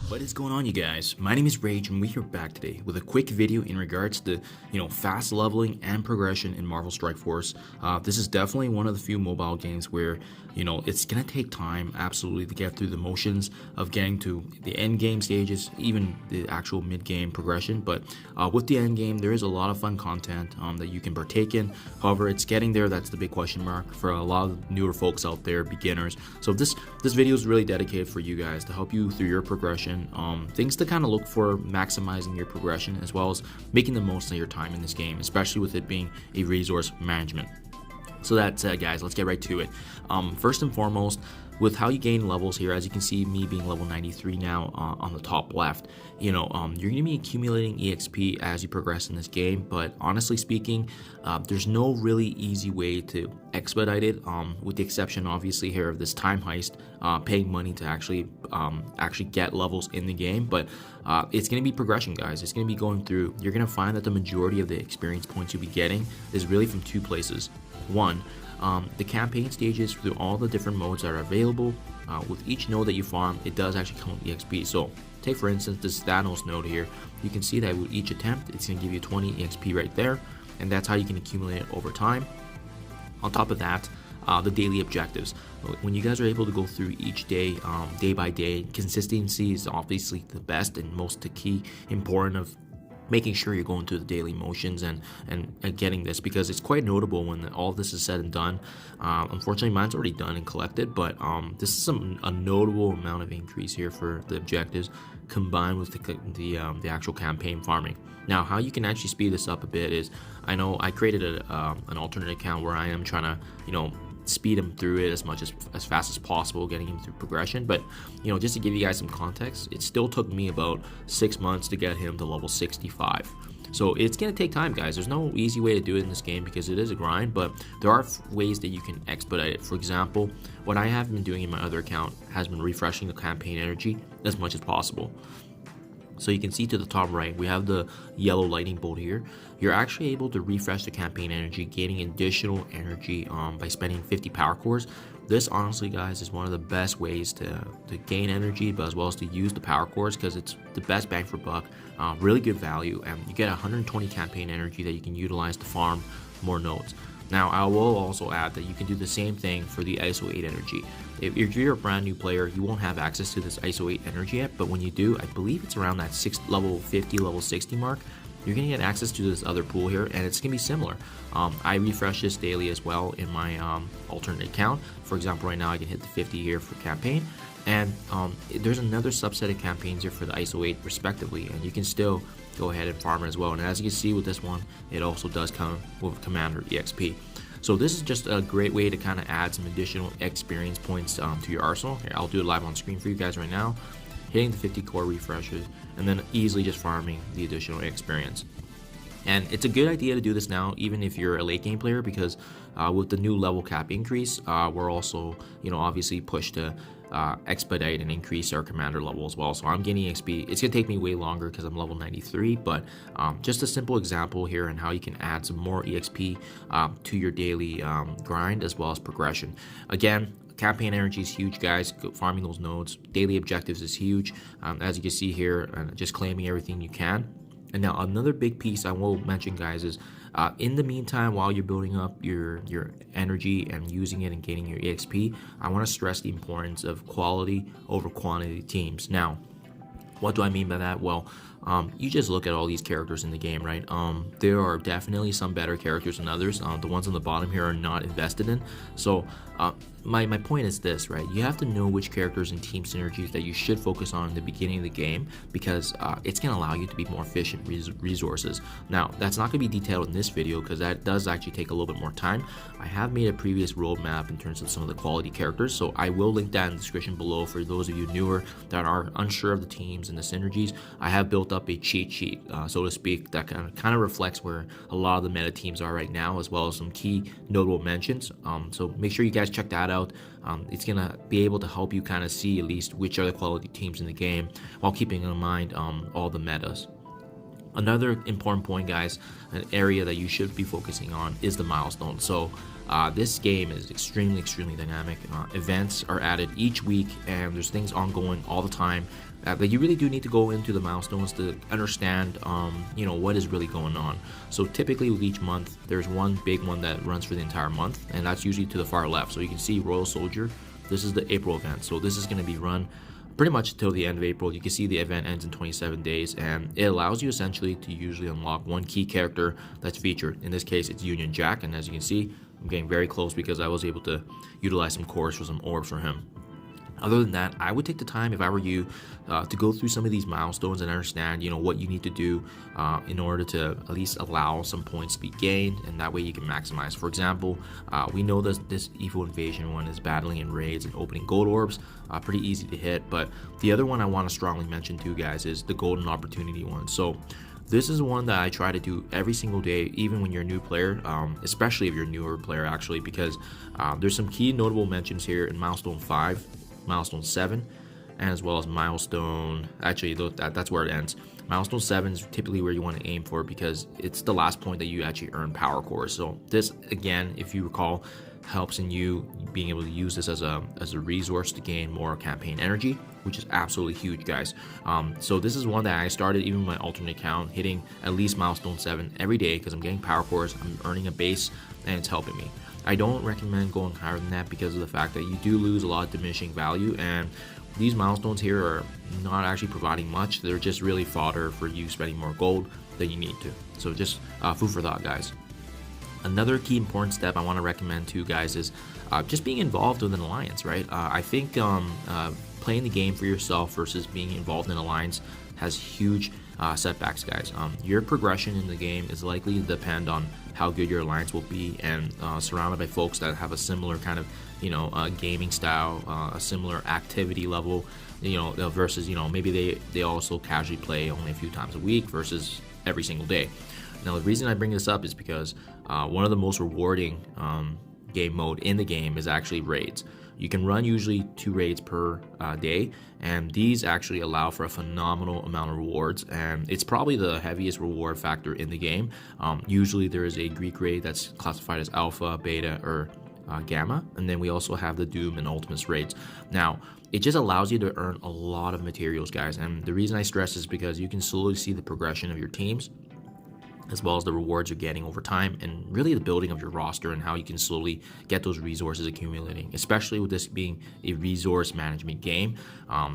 What is going on, you guys? My name is Rage and we are back today with a quick video in regards to fast leveling and progression in Marvel Strike Force. This is definitely one of the few mobile games where it's gonna take time absolutely to get through the motions of getting to the end game stages, even the actual mid game progression. But with the end game, there is a lot of fun content that you can partake in. However, it's getting there that's the big question mark for a lot of newer folks out there, beginners. So this video is really dedicated for you guys to help you through your progression. Things to kind of look for maximizing your progression as well as making the most of your time in this game, especially with it being a resource management. So that said, guys, let's get right to it. First and foremost, with how you gain levels here, as you can see me being level 93 now on the top left, you're going to be accumulating EXP as you progress in this game. But honestly speaking, there's no really easy way to expedite it, with the exception obviously here of this time heist, paying money to actually get levels in the game. But it's going to be progression, guys. It's going to be going through. You're going to find that the majority of the experience points you'll be getting is really from two places. One, the campaign stages through all the different modes that are available. With each node that you farm, it does actually count EXP. So take for instance this Thanos node here. You can see that with each attempt it's going to give you 20 EXP right there, and that's how you can accumulate it over time. On top of that, the daily objectives. When you guys are able to go through each day, day by day, consistency is obviously the best and most key important of making sure you're going through the daily motions and getting this, because it's quite notable when all this is said and done. Unfortunately, mine's already done and collected, but this is a notable amount of increase here for the objectives combined with the actual campaign farming. Now, how you can actually speed this up a bit is, I know I created an alternate account where I am trying to speed him through it as fast as possible, getting him through progression. But just to give you guys some context, it still took me about 6 months to get him to level 65. So it's gonna take time, guys. There's no easy way to do it in this game because it is a grind, but there are ways that you can expedite it. For example, what I have been doing in my other account has been refreshing the campaign energy as much as possible. So you can see to the top right, we have the yellow lightning bolt here. You're actually able to refresh the campaign energy, gaining additional energy by spending 50 power cores. This honestly, guys, is one of the best ways to gain energy, but as well as to use the power cores, because it's the best bang for buck, really good value, and you get 120 campaign energy that you can utilize to farm more nodes. Now, I will also add that you can do the same thing for the ISO 8 energy. If you're a brand new player, you won't have access to this ISO 8 energy yet, but when you do, I believe it's around that level 50, level 60 mark, you're going to get access to this other pool here, and it's going to be similar. I refresh this daily as well in my alternate account. For example, right now I can hit the 50 here for campaign, and there's another subset of campaigns here for the ISO 8 respectively, and you can still go ahead and farm it as well. And as you can see with this one, it also does come with Commander EXP. So this is just a great way to kind of add some additional experience points to your arsenal. Here, I'll do it live on screen for you guys right now, hitting the 50 core refreshes and then easily just farming the additional experience. And it's a good idea to do this now, even if you're a late game player, because with the new level cap increase, we're also obviously pushed to expedite and increase our commander level as well. So I'm getting XP. It's gonna take me way longer because I'm level 93, but just a simple example here and how you can add some more EXP to your daily grind as well as progression. Again, campaign energy is huge, guys. Farming those nodes, daily objectives is huge, as you can see here, just claiming everything you can. And now another big piece I will mention, guys, is in the meantime, while you're building up your energy and using it and gaining your EXP, I want to stress the importance of quality over quantity teams. Now, what do I mean by that? Well, you just look at all these characters in the game, right? There are definitely some better characters than others. The ones on the bottom here are not invested in. So my point is this, right? You have to know which characters and team synergies that you should focus on in the beginning of the game, because it's going to allow you to be more efficient resources. Now, that's not going to be detailed in this video because that does actually take a little bit more time. I have made a previous roadmap in terms of some of the quality characters, so I will link that in the description below for those of you newer that are unsure of the teams and the synergies. I have built up a cheat sheet, so to speak, that kind of reflects where a lot of the meta teams are right now, as well as some key notable mentions. So make sure you guys check that out. It's gonna be able to help you kind of see at least which are the quality teams in the game while keeping in mind all the metas. Another important point, guys, an area that you should be focusing on is the milestone. So this game is extremely dynamic. Events are added each week, and there's things ongoing all the time that you really do need to go into the milestones to understand what is really going on. So typically with each month, there's one big one that runs for the entire month, and that's usually to the far left. So you can see Royal Soldier. This is the April event, so this is going to be run pretty much until the end of April. You can see the event ends in 27 days, and it allows you essentially to usually unlock one key character that's featured. In this case, it's Union Jack, and as you can see, I'm getting very close because I was able to utilize some cores for some orbs for him. Other than that, I would take the time, if I were you, to go through some of these milestones and understand, what you need to do in order to at least allow some points to be gained, and that way you can maximize. For example, we know that this Evil Invasion one is battling in raids and opening gold orbs, pretty easy to hit. But the other one I want to strongly mention too, guys, is the Golden Opportunity one. So this is one that I try to do every single day, even when you're a new player, especially if you're a newer player, actually, because there's some key notable mentions here in Milestone 5, Milestone 7, and as well as Milestone, actually that's where it ends. Milestone 7 is typically where you want to aim for because it's the last point that you actually earn power cores. So this, again, if you recall, helps in you being able to use this as a resource to gain more campaign energy, which is absolutely huge, guys. So this is one that I started even with my alternate account, hitting at least Milestone 7 every day because I'm getting power cores, I'm earning a base, and it's helping me. I don't recommend going higher than that because of the fact that you do lose a lot of diminishing value, and these milestones here are not actually providing much. They're just really fodder for you spending more gold than you need to. So just food for thought, guys. Another key important step I want to recommend to you guys is just being involved with an alliance, right? I think playing the game for yourself versus being involved in an alliance has huge setbacks, guys. Your progression in the game is likely to depend on how good your alliance will be, and surrounded by folks that have a similar kind of gaming style, a similar activity level, versus maybe they also casually play only a few times a week versus every single day. Now the reason I bring this up is because one of the most rewarding game mode in the game is actually raids. You can run usually 2 raids per day, and these actually allow for a phenomenal amount of rewards, and it's probably the heaviest reward factor in the game. Usually there is a Greek raid that's classified as alpha, beta, or gamma, and then we also have the Doom and Ultimates raids. Now it just allows you to earn a lot of materials, guys, and the reason I stress is because you can slowly see the progression of your teams, as well as the rewards you're getting over time, and really the building of your roster and how you can slowly get those resources accumulating, especially with this being a resource management game,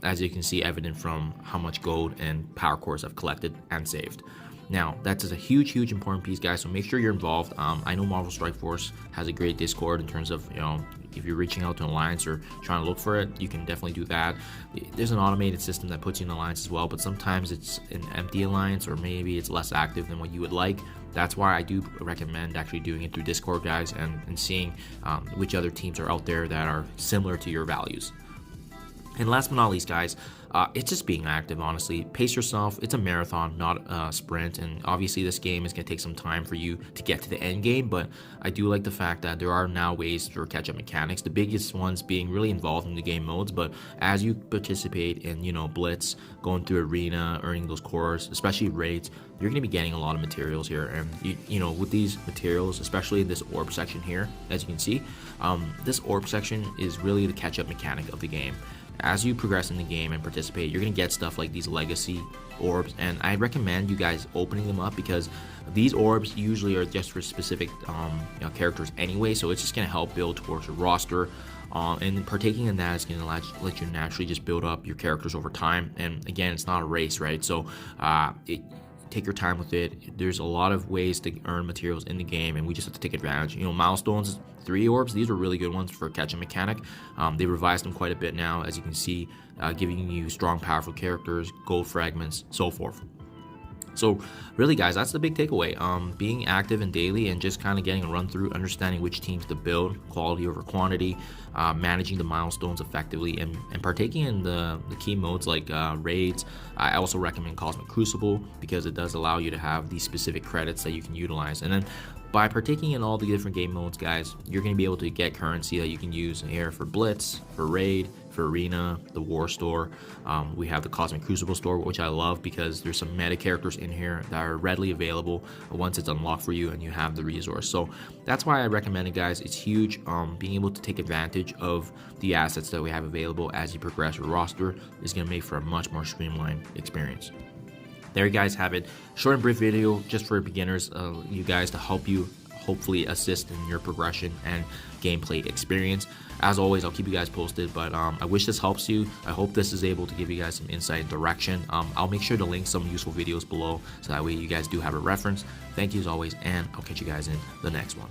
as you can see evident from how much gold and power cores I've collected and saved. Now, that's a huge important piece, guys, so make sure you're involved. I know Marvel Strike Force has a great Discord in terms of, if you're reaching out to an alliance or trying to look for it, you can definitely do that. There's an automated system that puts you in an alliance as well, but sometimes it's an empty alliance, or maybe it's less active than what you would like. That's why I do recommend actually doing it through Discord, guys, and seeing which other teams are out there that are similar to your values. And last but not least, guys, it's just being active, honestly. Pace yourself. It's a marathon, not a sprint. And obviously this game is going to take some time for you to get to the end game, but I do like the fact that there are now ways for catch-up mechanics. The biggest ones being really involved in the game modes, but as you participate in, Blitz, going through arena, earning those cores, especially raids, you're going to be getting a lot of materials here. And, with these materials, especially in this orb section here, as you can see, this orb section is really the catch-up mechanic of the game. As you progress in the game and participate, you're going to get stuff like these legacy orbs, and I recommend you guys opening them up because these orbs usually are just for specific characters anyway, so it's just going to help build towards your roster, and partaking in that is going to let you naturally just build up your characters over time. And again, it's not a race, right? So take your time with it. There's a lot of ways to earn materials in the game, and we just have to take advantage. Milestones, 3 orbs, these are really good ones for catch-up mechanic. They revised them quite a bit now, as you can see, giving you strong, powerful characters, gold fragments, so forth. So really, guys, that's the big takeaway. Being active and daily, and just kind of getting a run through, understanding which teams to build, quality over quantity, managing the milestones effectively, and partaking in the key modes like raids. I also recommend Cosmic Crucible because it does allow you to have these specific credits that you can utilize. And then by partaking in all the different game modes, guys, you're going to be able to get currency that you can use here for Blitz, for Raid, for Arena, the War Store. We have the Cosmic Crucible Store, which I love because there's some meta characters in here that are readily available once it's unlocked for you and you have the resource. So that's why I recommend it, guys. It's huge. Being able to take advantage of the assets that we have available as you progress your roster is going to make for a much more streamlined experience. There you guys have it. Short and brief video just for beginners, you guys, to help you hopefully assist in your progression and gameplay experience. As always, I'll keep you guys posted, but I wish this helps you. I hope this is able to give you guys some insight and direction. I'll make sure to link some useful videos below so that way you guys do have a reference. Thank you as always, and I'll catch you guys in the next one.